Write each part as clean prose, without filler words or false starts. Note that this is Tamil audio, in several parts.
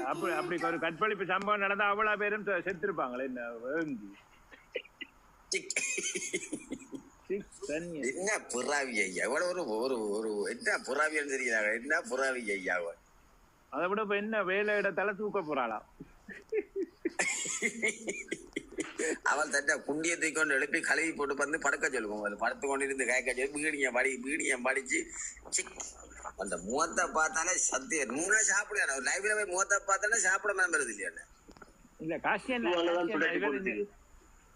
அப்படி அப்படி ஒரு கற்பழிப்பு சம்பவம் நடந்தா அவ்வளவு பேரும் செத்துருப்பாங்களே என்ன வேங்கி என்ன புறாவி ஐயா இவ்வளவு ஒரு ஒரு ஒரு என்ன புறாவின்னு தெரியுறாங்க என்ன புறாவி ஐயா அதை விட இப்ப என்ன வேலை இடத்தால தூக்க போறாளாம் அவள் தட்ட குண்டியை தூக்கி கொண்டு எழுப்பி கழுவி போட்டு வந்து படுக்க சொல்லுவோம் அது படுத்து கொண்டு இருந்து காய்க்க சொல்லி பீடியம் படிச்சு அந்த முகத்தை பார்த்தாலே சத்தியம் நூலா சாப்பிடுற லைப்ல போய் முகத்தை பார்த்தாலே சாப்பிட மேம்பருது இல்லையா இல்ல காசி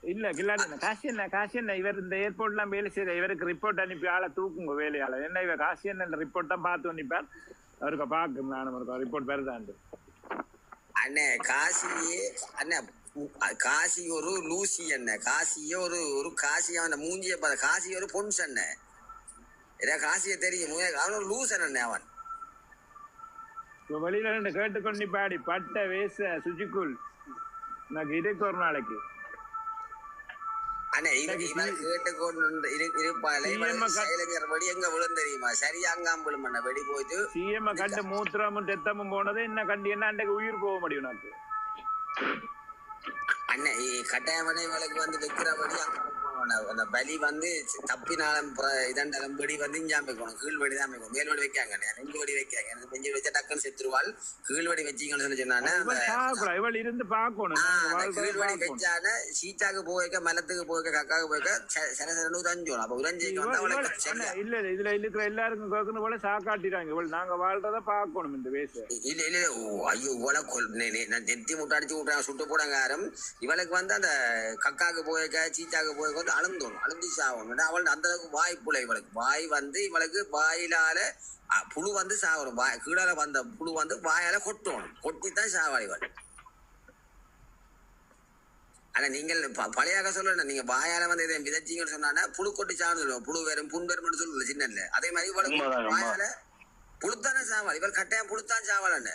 இல்ல கில்லாடி காசி என்ன இவர் இந்த ஏர்போர்ட் எல்லாம் வேலை செய்யற இவருக்கு ரிப்போர்ட் அனுப்பி ஆளை தூக்குங்க வேலையாள என்ன இவர் காசி என்ன ரிப்போர்ட் தான் பார்த்து அனுப்பார் அவருக்கு பாக்கு நானும் ரிப்போர்ட் பெருதாண்டு அண்ணே காசியே அண்ணே காசி ஒரு லூசி என்ன காசிய ஒரு ஒரு காசியா அந்த மூஞ்சிய பார்த்த காசி ஒரு பொன்ஸ் என்ன ஏதா காசிய தெரியும் அவன் ஒரு லூஸ் என்ன அவன் வெளியில ரெண்டு கேட்டுக்கொண்டு பாடி பட்ட வேச சுஜிக்குள் எனக்கு இருக்கு ஒரு நாளைக்கு அண்ணே இவன் கேட்டுக்கொண்டு இருப்பாளே வெடி எங்க விழும் தெரியுமா சரியாங்காம் விழும் அண்ணா வெடி போயிட்டு சிஎம் கண்டு மூத்திரமும் தெத்தமும் போனது என்ன கண்டு என்ன அன்றைக்கு உயிர் போக முடியும் எனக்கு அண்ணே கட்டாயமான இவளுக்கு வந்து வைக்கிறபடி அந்த பலி வந்து தப்பினாலும் இதண்டாலும் வெடி வந்து இஞ்சாமைக்கணும் கீழ்வடி தான் வைக்கணும் மேல்வடி வைக்காங்க ரெண்டு வடி வைக்காங்க எனக்கு பெஞ்சு வச்சா டக்குன்னு செத்துருவாள் கீழ்வடி வச்சிங்கன்னு சொல்லி சொன்னானே கீழ்வடி வச்சான சீட்டாக்கு போய்க்க மலத்துக்கு போய்க்க கக்காவுக்கு போய்க்க சரசரன்னு உரஞ்சோம் அப்ப உரஞ்சிக்கு வந்து அவளுக்கு இல்ல இதுல இருக்கிற எல்லாருக்கும் கேட்கணும் போல சாக்காட்டிடுறாங்க நாங்க வாழ்றத பாக்கணும் இந்த வயசு இல்ல இல்ல ஐயோ இவ்வளவு நெத்தி முட்டை அடிச்சு விட்டுறாங்க சுட்டு போடாங்க யாரும் இவளுக்கு வந்து அந்த கக்காக்கு போய்க்க சீட்டாக்கு போய்க்க வந்து அளந்தோணும் அழுந்தி சாகணும் அவள் அந்த அளவுக்கு வாய்ப்புல இவளுக்கு வாய் வந்து இவளுக்கு வாயிலால புழு வந்து சாகணும் கீழால வந்த புழு வந்து வாயால கொட்டணும் கொட்டித்தான் சாவா இவள் ஆனா நீங்கள் பழையாக சொல்ல நீங்க வாயால வந்து இதை விதைச்சிங்கன்னு சொன்னா புழு கொட்டி சாகணும் புழு வேறும் புண் வேறும் சொல்லல சின்ன அதே மாதிரி இவளுக்கு வாயால புழுத்தானே சாவாள் இவள் கட்டாயம் புழுத்தான் சாவாள்